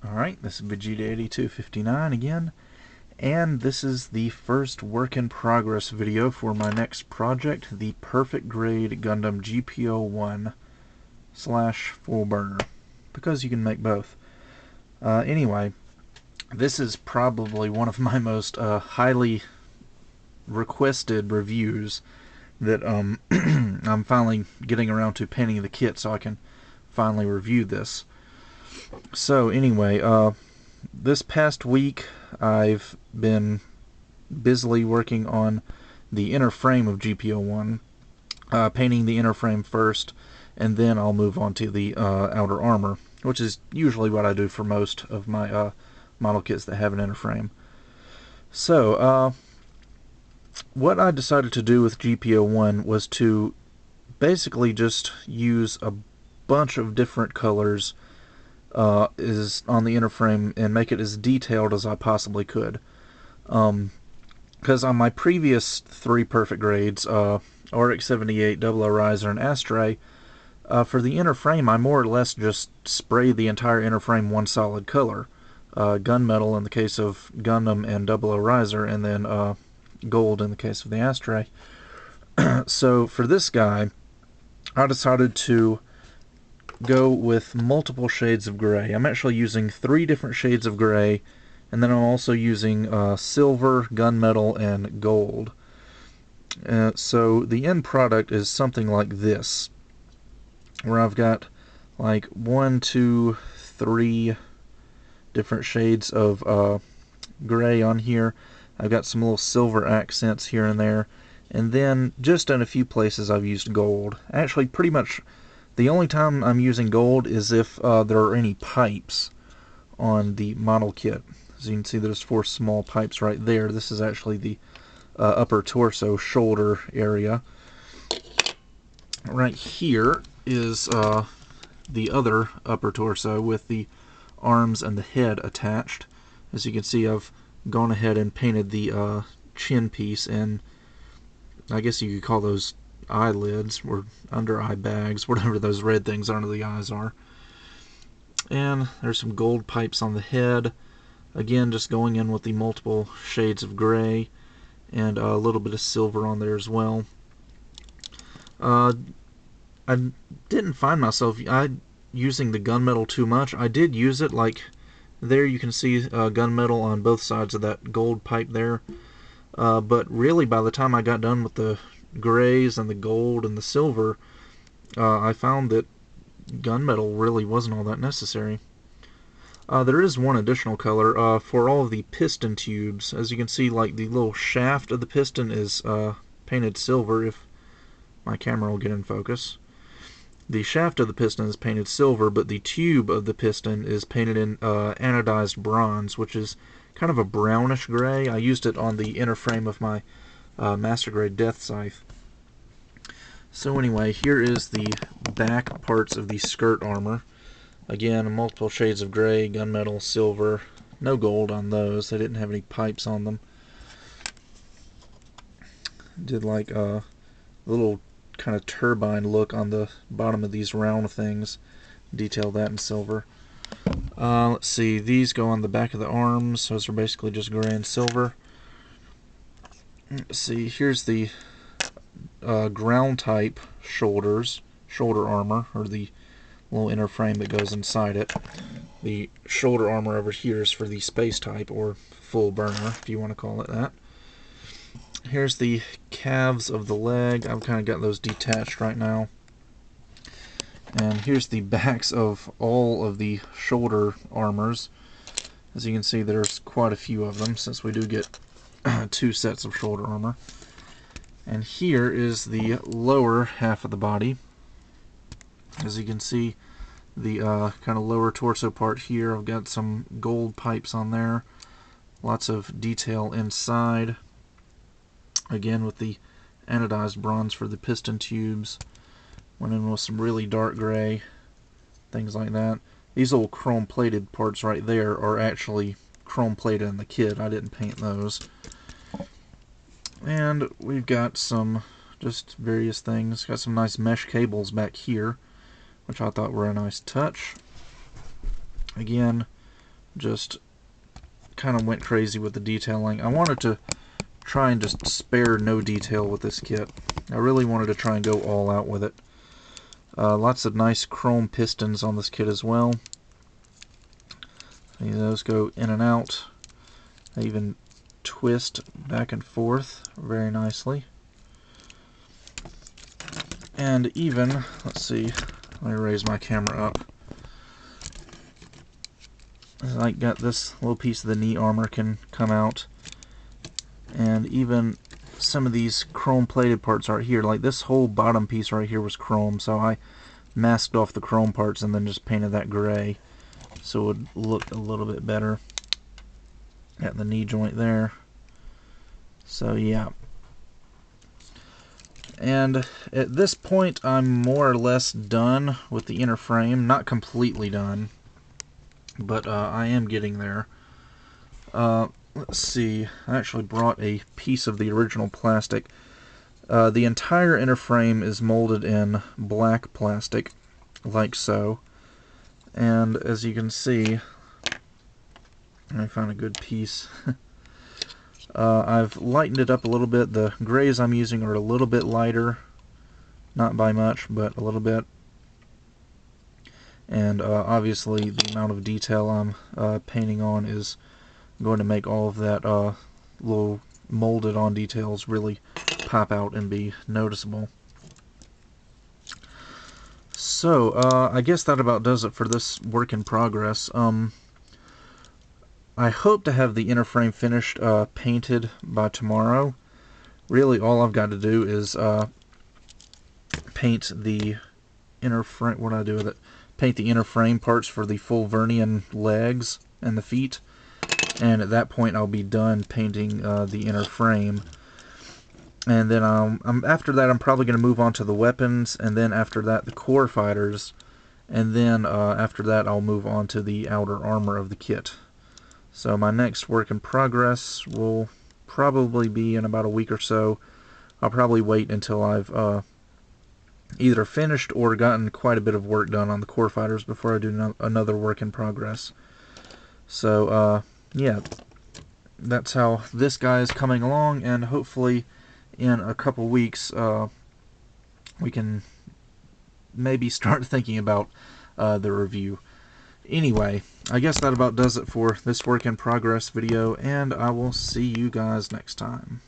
Alright, this is GP01Fb again, and this is the first work in progress video for my next project, the Perfect Grade Gundam GP01 / full burner, because you can make both. Anyway, this is probably one of my most highly requested reviews that I'm finally getting around to painting the kit so I can finally review this. So anyway, this past week I've been busily working on the inner frame of GP01, painting the inner frame first, and then I'll move on to the outer armor, which is usually what I do for most of my model kits that have an inner frame. So what I decided to do with GP01 was to basically just use a bunch of different colors is on the inner frame and make it as detailed as I possibly could. Because on my previous three perfect grades, RX-78, Double Riser, and Astray, for the inner frame I more or less just spray the entire inner frame one solid color. Gunmetal in the case of Gundam and Double Riser, and then gold in the case of the Astray. So for this guy, I decided to go with multiple shades of gray. I'm actually using 3 different shades of gray, and then I'm also using silver, gunmetal, and gold. So the end product is something like this, where I've got like 1, 2, 3 different shades of gray on here. I've got some little silver accents here and there, and then just in a few places I've used gold. Actually, pretty much the only time I'm using gold is if there are any pipes on the model kit. As you can see, there's 4 small pipes right there. This is actually the upper torso shoulder area. Right here is the other upper torso with the arms and the head attached. As you can see, I've gone ahead and painted the chin piece, and I guess you could call those eyelids or under eye bags, whatever those red things under the eyes are. And there's some gold pipes on the head, again just going in with the multiple shades of gray, and a little bit of silver on there as well. I didn't find myself using the gunmetal too much. I did use it, like there you can see gunmetal on both sides of that gold pipe there, but really by the time I got done with the grays and the gold and the silver, I found that gunmetal really wasn't all that necessary. There is one additional color for all of the piston tubes. As you can see, like the little shaft of the piston is painted silver, if my camera will get in focus. The shaft of the piston is painted silver, but the tube of the piston is painted in anodized bronze, which is kind of a brownish gray. I used it on the inner frame of my Master Grade Death Scythe. So anyway, here is the back parts of the skirt armor. Again, multiple shades of gray, gunmetal, silver, no gold on those. They didn't have any pipes on them. Did like a little kind of turbine look on the bottom of these round things. Detail that in silver. Let's see, these go on the back of the arms. Those are basically just gray and silver. Let's see, here's the ground type shoulder armor, or the little inner frame that goes inside it. The shoulder armor over here is for the space type, or full burner, if you want to call it that. Here's the calves of the leg. I've kind of got those detached right now. And here's the backs of all of the shoulder armors. As you can see, there's quite a few of them, since we do get 2 sets of shoulder armor. And here is the lower half of the body. As you can see, the kind of lower torso part here, I've got some gold pipes on there. Lots of detail inside. Again, with the anodized bronze for the piston tubes. Went in with some really dark gray, things like that. These little chrome plated parts right there are actually chrome plated in the kit. I didn't paint those. And we've got some just various things. Got some nice mesh cables back here, which I thought were a nice touch. Again, just kind of went crazy with the detailing. I wanted to try and just spare no detail with this kit. I really wanted to try and go all out with it. Lots of nice chrome pistons on this kit as well. Those go in and out. They even twist back and forth very nicely. And even, let's see, let me raise my camera up. I got this little piece of the knee armor can come out. And even some of these chrome plated parts right here, like this whole bottom piece right here was chrome, so I masked off the chrome parts and then just painted that gray so it would look a little bit better. Got the knee joint there. So yeah. And at this point I'm more or less done with the inner frame. Not completely done, but I am getting there. Let's see, I actually brought a piece of the original plastic. The entire inner frame is molded in black plastic, like so. And as you can see, I found a good piece. I've lightened it up a little bit. The grays I'm using are a little bit lighter. Not by much, but a little bit. And obviously the amount of detail I'm painting on is going to make all of that little molded on details really pop out and be noticeable. So I guess that about does it for this work in progress. I hope to have the inner frame finished painted by tomorrow. Really all I've got to do is paint the inner frame. What do I do with it? Paint the inner frame parts for the full vernian legs and the feet. And at that point I'll be done painting the inner frame. And then after that I'm probably going to move on to the weapons, and then after that the core fighters, and then after that I'll move on to the outer armor of the kit. So my next work in progress will probably be in about a week or so. I'll probably wait until I've either finished or gotten quite a bit of work done on the core fighters before I do another work in progress. So yeah, that's how this guy is coming along, and hopefully in a couple weeks we can maybe start thinking about the review. Anyway, I guess that about does it for this work in progress video, and I will see you guys next time.